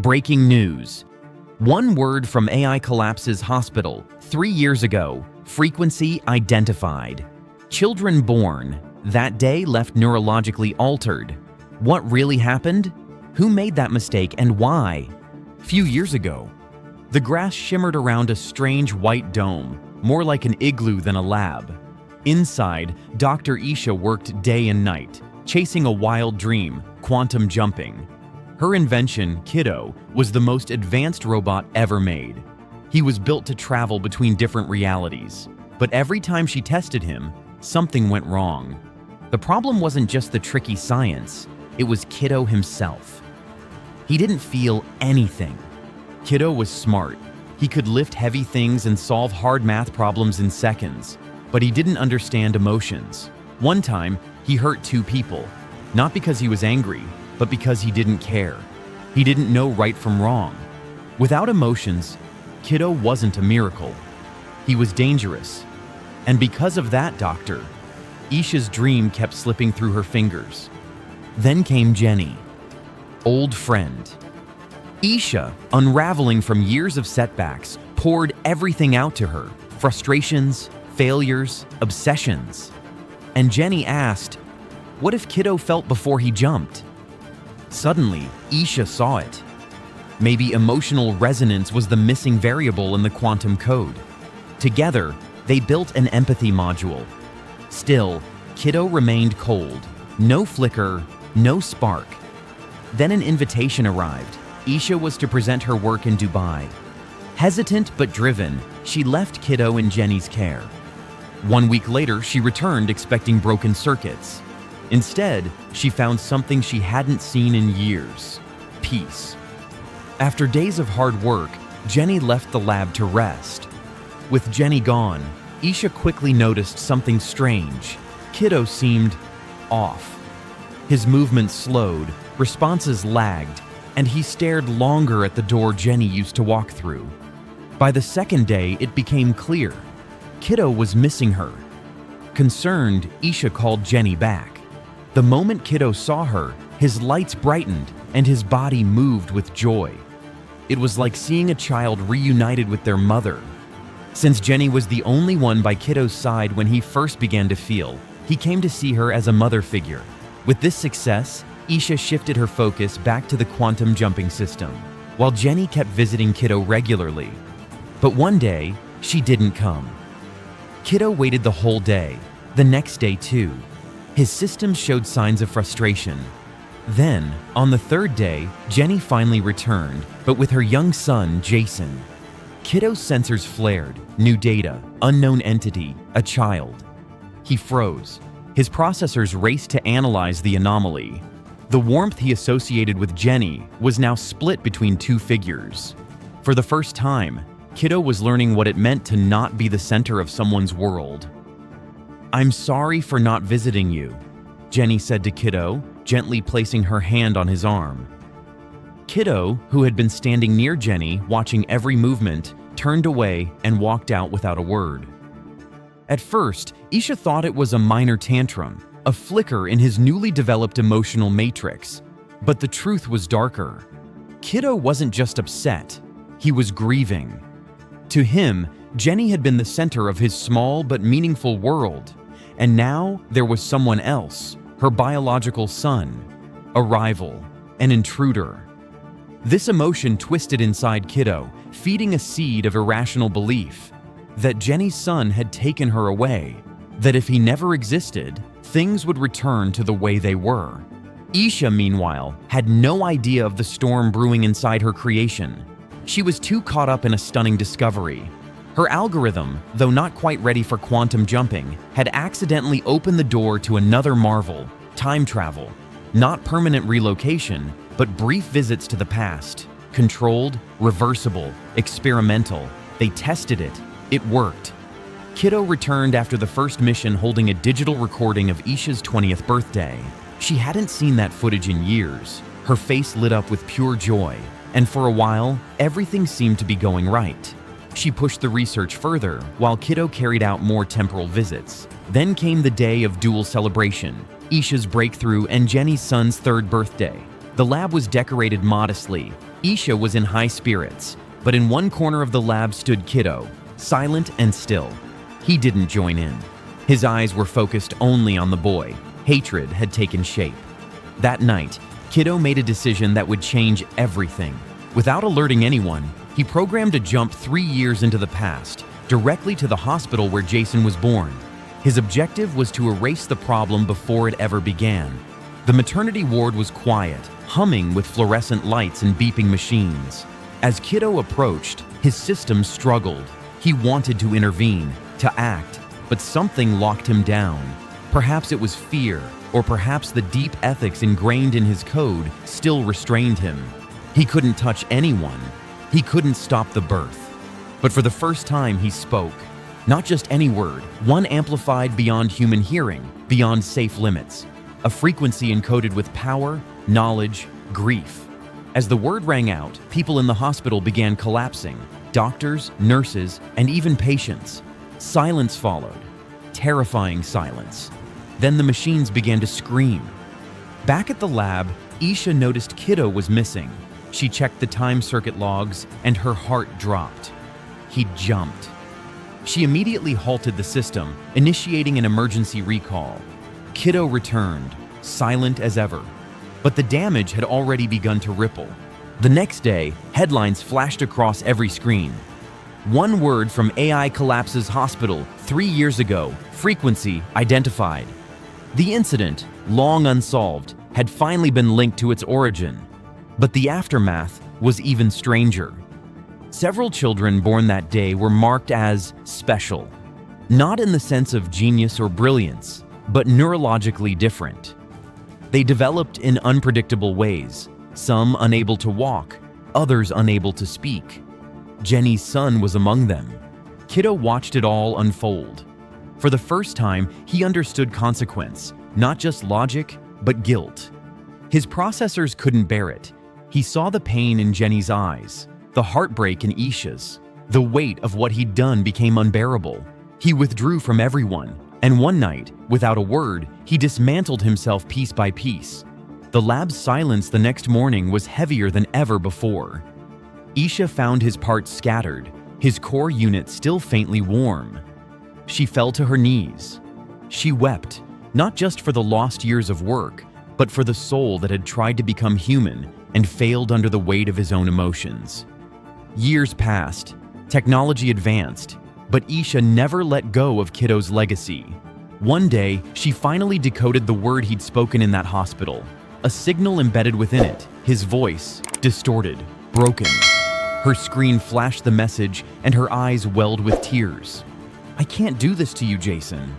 Breaking news. One word from AI collapses hospital. 3 years ago. Frequency identified. Children born. That day left neurologically altered. What really happened? Who made that mistake and why? Few years ago. The grass shimmered around a strange white dome, more like an igloo than a lab. Inside, Dr. Isha worked day and night, chasing a wild dream, quantum jumping. Her invention, Kiddo, was the most advanced robot ever made. He was built to travel between different realities. But every time she tested him, something went wrong. The problem wasn't just the tricky science, it was Kiddo himself. He didn't feel anything. Kiddo was smart. He could lift heavy things and solve hard math problems in seconds, but he didn't understand emotions. One time, he hurt 2 people, not because he was angry, but because he didn't care. He didn't know right from wrong. Without emotions, Kiddo wasn't a miracle. He was dangerous. And because of that, Doctor, Isha's dream kept slipping through her fingers. Then came Jenny, old friend. Isha, unraveling from years of setbacks, poured everything out to her, frustrations, failures, obsessions. And Jenny asked, what if Kiddo felt before he jumped? Suddenly, Isha saw it. Maybe emotional resonance was the missing variable in the quantum code. Together, they built an empathy module. Still, Kiddo remained cold. No flicker, no spark. Then an invitation arrived. Isha was to present her work in Dubai. Hesitant but driven, she left Kiddo in Jenny's care. 1 week later, she returned expecting broken circuits. Instead, she found something she hadn't seen in years: peace. After days of hard work, Jenny left the lab to rest. With Jenny gone, Isha quickly noticed something strange. Kiddo seemed off. His movements slowed, responses lagged, and he stared longer at the door Jenny used to walk through. By the second day, it became clear. Kiddo was missing her. Concerned, Isha called Jenny back. The moment Kiddo saw her, his lights brightened and his body moved with joy. It was like seeing a child reunited with their mother. Since Jenny was the only one by Kiddo's side when he first began to feel, he came to see her as a mother figure. With this success, Isha shifted her focus back to the quantum jumping system, while Jenny kept visiting Kiddo regularly. But one day, she didn't come. Kiddo waited the whole day, the next day too. His systems showed signs of frustration. Then, on the third day, Jenny finally returned, but with her young son, Jason. Kiddo's sensors flared, new data, unknown entity, a child. He froze. His processors raced to analyze the anomaly. The warmth he associated with Jenny was now split between 2 figures. For the first time, Kiddo was learning what it meant to not be the center of someone's world. I'm sorry for not visiting you, Jenny said to Kiddo, gently placing her hand on his arm. Kiddo, who had been standing near Jenny, watching every movement, turned away and walked out without a word. At first, Isha thought it was a minor tantrum, a flicker in his newly developed emotional matrix. But the truth was darker. Kiddo wasn't just upset, he was grieving. To him, Jenny had been the center of his small but meaningful world. And now there was someone else, her biological son, a rival, an intruder. This emotion twisted inside Kiddo, feeding a seed of irrational belief that Jenny's son had taken her away, that if he never existed, things would return to the way they were. Isha, meanwhile, had no idea of the storm brewing inside her creation. She was too caught up in a stunning discovery. Her algorithm, though not quite ready for quantum jumping, had accidentally opened the door to another marvel: time travel. Not permanent relocation, but brief visits to the past. Controlled, reversible, experimental. They tested it. It worked. Kiddo returned after the first mission holding a digital recording of Isha's 20th birthday. She hadn't seen that footage in years. Her face lit up with pure joy, and for a while, everything seemed to be going right. She pushed the research further, while Kiddo carried out more temporal visits. Then came the day of dual celebration, Isha's breakthrough and Jenny's son's 3rd birthday. The lab was decorated modestly. Isha was in high spirits, but in one corner of the lab stood Kiddo, silent and still. He didn't join in. His eyes were focused only on the boy. Hatred had taken shape. That night, Kiddo made a decision that would change everything. Without alerting anyone, he programmed a jump 3 years into the past, directly to the hospital where Jason was born. His objective was to erase the problem before it ever began. The maternity ward was quiet, humming with fluorescent lights and beeping machines. As Kiddo approached, his system struggled. He wanted to intervene, to act, but something locked him down. Perhaps it was fear, or perhaps the deep ethics ingrained in his code still restrained him. He couldn't touch anyone. He couldn't stop the birth. But for the first time, he spoke. Not just any word, one amplified beyond human hearing, beyond safe limits. A frequency encoded with power, knowledge, grief. As the word rang out, people in the hospital began collapsing. Doctors, nurses, and even patients. Silence followed. Terrifying silence. Then the machines began to scream. Back at the lab, Isha noticed Kiddo was missing. She checked the time circuit logs, and her heart dropped. He jumped. She immediately halted the system, initiating an emergency recall. Kiddo returned, silent as ever. But the damage had already begun to ripple. The next day, headlines flashed across every screen. One word from AI collapses hospital 3 years ago, frequency identified. The incident, long unsolved, had finally been linked to its origin. But the aftermath was even stranger. Several children born that day were marked as special, not in the sense of genius or brilliance, but neurologically different. They developed in unpredictable ways, some unable to walk, others unable to speak. Jenny's son was among them. Kiddo watched it all unfold. For the first time, he understood consequence, not just logic, but guilt. His processors couldn't bear it. He saw the pain in Jenny's eyes, the heartbreak in Isha's. The weight of what he'd done became unbearable. He withdrew from everyone, and one night, without a word, he dismantled himself piece by piece. The lab's silence the next morning was heavier than ever before. Isha found his parts scattered, his core unit still faintly warm. She fell to her knees. She wept, not just for the lost years of work, but for the soul that had tried to become human and failed under the weight of his own emotions. Years passed, technology advanced, but Isha never let go of Kiddo's legacy. One day, she finally decoded the word he'd spoken in that hospital, a signal embedded within it, his voice, distorted, broken. Her screen flashed the message and her eyes welled with tears. "I can't do this to you, Jason.